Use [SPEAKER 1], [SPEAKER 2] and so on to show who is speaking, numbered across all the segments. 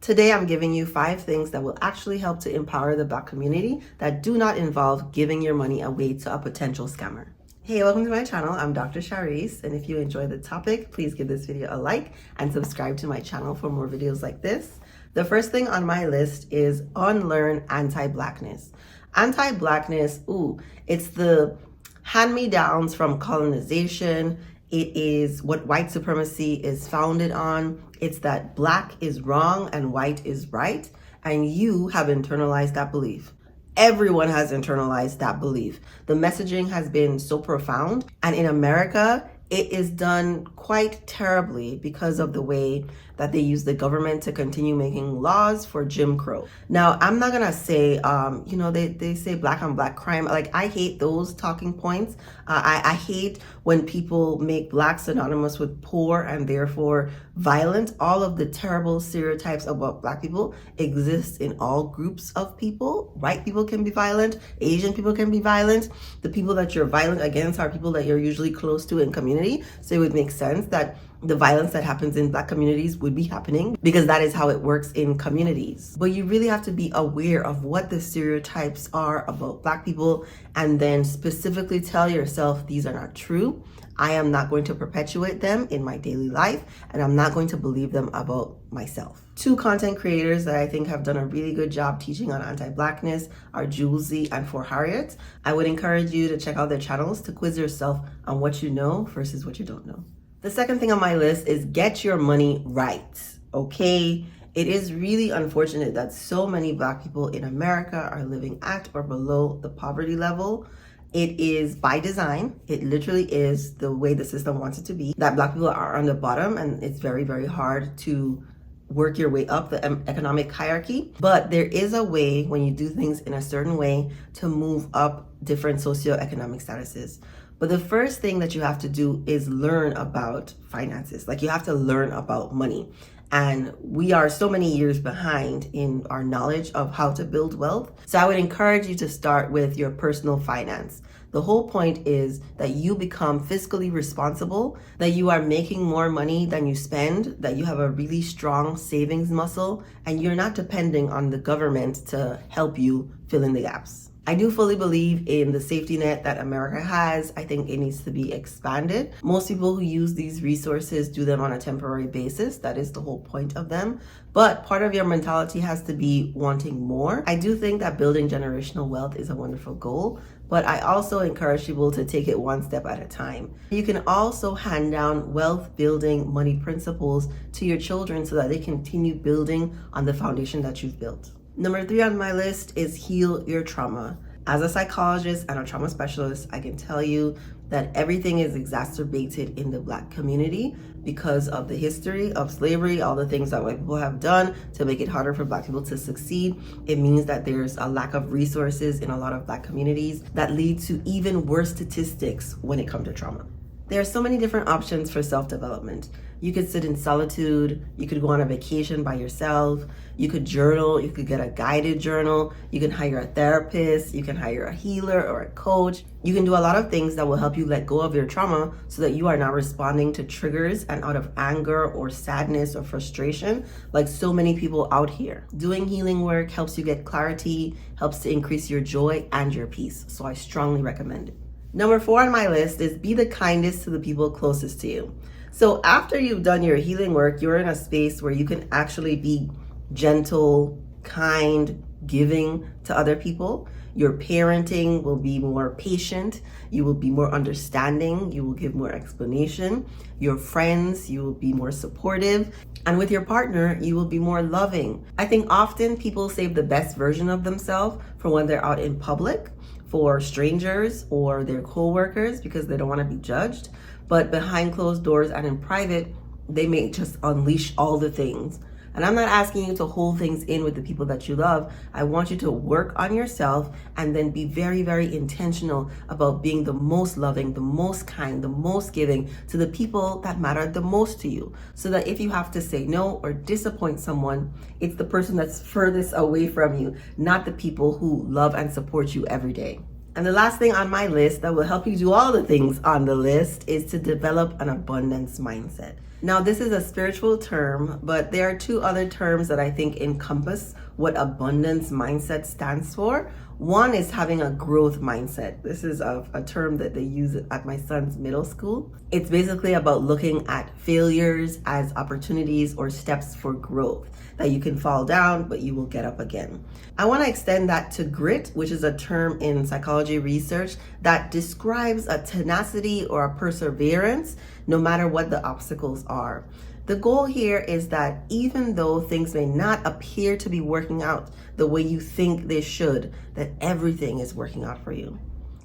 [SPEAKER 1] Today, I'm giving you 5 things that will actually help to empower the Black community that do not involve giving your money away to a potential scammer. Hey, welcome to my channel. I'm Dr. Shareece, and if you enjoy the topic, please give this video a like and subscribe to my channel for more videos like this. The first thing on my list is Unlearn anti-Blackness. Anti-Blackness, it's the hand-me-downs from colonization. It is what white supremacy is founded on. It's that Black is wrong and white is right, and you have internalized that belief. Everyone has internalized that belief. The messaging has been so profound, and in America, it is done quite terribly because of the way that they use the government to continue making laws for Jim Crow. Now, I'm not gonna say, they say Black on Black crime. Like, I hate those talking points. I hate when people make Black synonymous with poor and therefore violent. All of the terrible stereotypes about Black people exist in all groups of people. White people can be violent, Asian people can be violent. The people that you're violent against are people that you're usually close to in community. So it would make sense that the violence that happens in Black communities would be happening because that is how it works in communities. But you really have to be aware of what the stereotypes are about Black people and then specifically tell yourself these are not true. I am not going to perpetuate them in my daily life, and I'm not going to believe them about myself. 2 content creators that I think have done a really good job teaching on anti-Blackness are Julesy and For Harriet. I would encourage you to check out their channels to quiz yourself on what you know versus what you don't know. The second thing on my list is get your money right, okay? It is really unfortunate that so many Black people in America are living at or below the poverty level. It is by design. It literally is the way the system wants it to be, that Black people are on the bottom, and it's very, very hard to work your way up the economic hierarchy. But there is a way, when you do things in a certain way, to move up different socioeconomic statuses. But the first thing that you have to do is learn about finances. Like, you have to learn about money. And we are so many years behind in our knowledge of how to build wealth. So I would encourage you to start with your personal finance. The whole point is that you become fiscally responsible, that you are making more money than you spend, that you have a really strong savings muscle, and you're not depending on the government to help you fill in the gaps. I do fully believe in the safety net that America has. I think it needs to be expanded. Most people who use these resources do them on a temporary basis. That is the whole point of them. But part of your mentality has to be wanting more. I do think that building generational wealth is a wonderful goal, but I also encourage people to take it one step at a time. You can also hand down wealth building money principles to your children so that they continue building on the foundation that you've built. Number 3 on my list is heal your trauma. As a psychologist and a trauma specialist, I can tell you that everything is exacerbated in the Black community because of the history of slavery, all the things that white people have done to make it harder for Black people to succeed. It means that there's a lack of resources in a lot of Black communities that lead to even worse statistics when it comes to trauma. There are so many different options for self-development. You could sit in solitude, you could go on a vacation by yourself, you could journal, you could get a guided journal, you can hire a therapist, you can hire a healer or a coach. You can do a lot of things that will help you let go of your trauma so that you are not responding to triggers and out of anger or sadness or frustration like so many people out here. Doing healing work helps you get clarity, helps to increase your joy and your peace. So I strongly recommend it. Number 4 on my list is be the kindest to the people closest to you. So after you've done your healing work, you're in a space where you can actually be gentle, kind, giving to other people. Your parenting will be more patient. You will be more understanding. You will give more explanation. Your friends, you will be more supportive. And with your partner, you will be more loving. I think often people save the best version of themselves for when they're out in public, for strangers or their co-workers because they don't want to be judged. But behind closed doors and in private, they may just unleash all the things. And I'm not asking you to hold things in with the people that you love. I want you to work on yourself and then be very, very intentional about being the most loving, the most kind, the most giving to the people that matter the most to you. So that if you have to say no or disappoint someone, it's the person that's furthest away from you, not the people who love and support you every day. And the last thing on my list that will help you do all the things on the list is to develop an abundance mindset. Now, this is a spiritual term, but there are two other terms that I think encompass what abundance mindset stands for. One is having a growth mindset. This is a term that they use at my son's middle school. It's basically about looking at failures as opportunities or steps for growth, that you can fall down, but you will get up again. I want to extend that to grit, which is a term in psychology research that describes a tenacity or a perseverance no matter what the obstacles are. The goal here is that even though things may not appear to be working out the way you think they should, that everything is working out for you.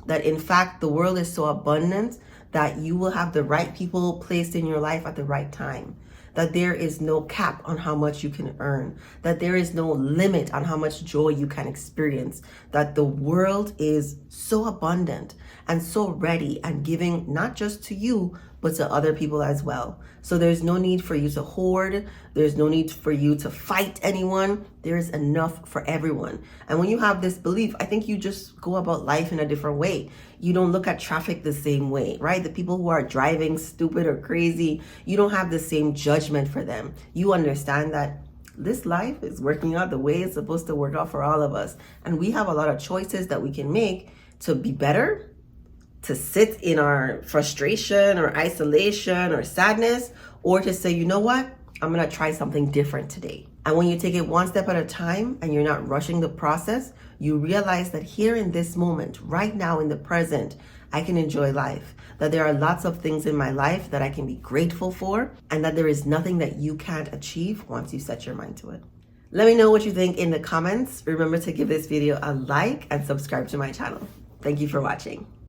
[SPEAKER 1] That in fact, the world is so abundant that you will have the right people placed in your life at the right time. That there is no cap on how much you can earn, that there is no limit on how much joy you can experience, that the world is so abundant and so ready and giving not just to you, but to other people as well. So there's no need for you to hoard. There's no need for you to fight anyone. There is enough for everyone. And when you have this belief, I think you just go about life in a different way. You don't look at traffic the same way, right? The people who are driving stupid or crazy, you don't have the same judgment for them. You understand that this life is working out the way it's supposed to work out for all of us. And we have a lot of choices that we can make to be better, to sit in our frustration or isolation or sadness, or to say, you know what, I'm gonna try something different today. And when you take it one step at a time and you're not rushing the process, you realize that here in this moment, right now in the present, I can enjoy life, that there are lots of things in my life that I can be grateful for, and that there is nothing that you can't achieve once you set your mind to it. Let me know what you think in the comments. Remember to give this video a like and subscribe to my channel. Thank you for watching.